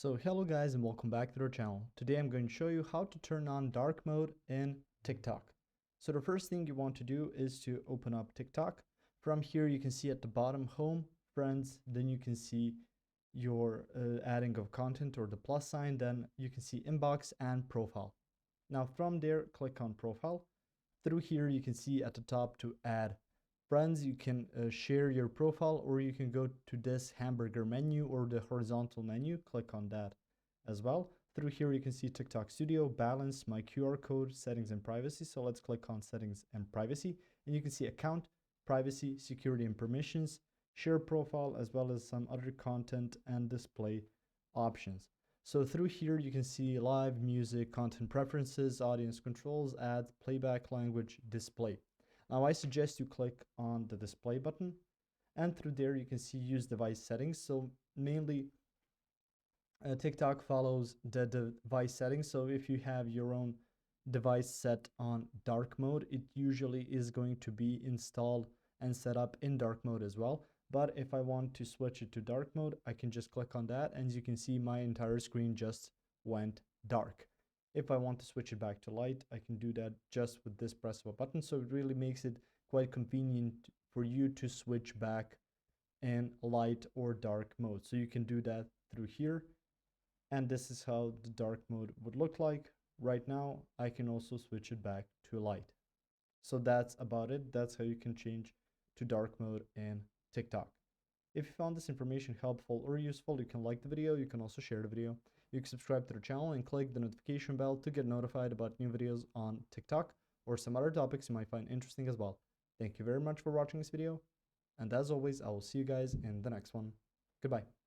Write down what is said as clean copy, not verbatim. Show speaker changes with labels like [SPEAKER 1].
[SPEAKER 1] So hello guys and welcome back to our channel. Today I'm going to show you how to turn on dark mode in TikTok. So the first thing you want to do is to open up TikTok. From here you can see at the bottom home, friends, then you can see your adding of content or the plus sign, then you can see inbox and profile. Now from there click on profile. Through here you can see at the top to add friends, you can share your profile, or you can go to this hamburger menu or the horizontal menu, click on that as well. Through here you can see TikTok Studio, balance, my QR code, settings and privacy. So let's click on settings and privacy, and you can see account, privacy, security and permissions, share profile, as well as some other content and display options. So through here you can see live, music, content preferences, audience controls, ads, playback, language, display. Now I suggest you click on the display button, and through there you can see use device settings. So mainly TikTok follows the device settings. So if you have your own device set on dark mode, it usually is going to be installed and set up in dark mode as well. But if I want to switch it to dark mode, I can just click on that, and as you can see, my entire screen just went dark. If I want to switch it back to light, I can do that just with this press of a button. So it really makes it quite convenient for you to switch back in light or dark mode. So you can do that through here. And this is how the dark mode would look like. Right now, I can also switch it back to light. So that's about it. That's how you can change to dark mode in TikTok. If you found this information helpful or useful, you can like the video. You can also share the video. You can subscribe to the channel and click the notification bell to get notified about new videos on TikTok or some other topics you might find interesting as well. Thank you very much for watching this video. And as always, I will see you guys in the next one. Goodbye.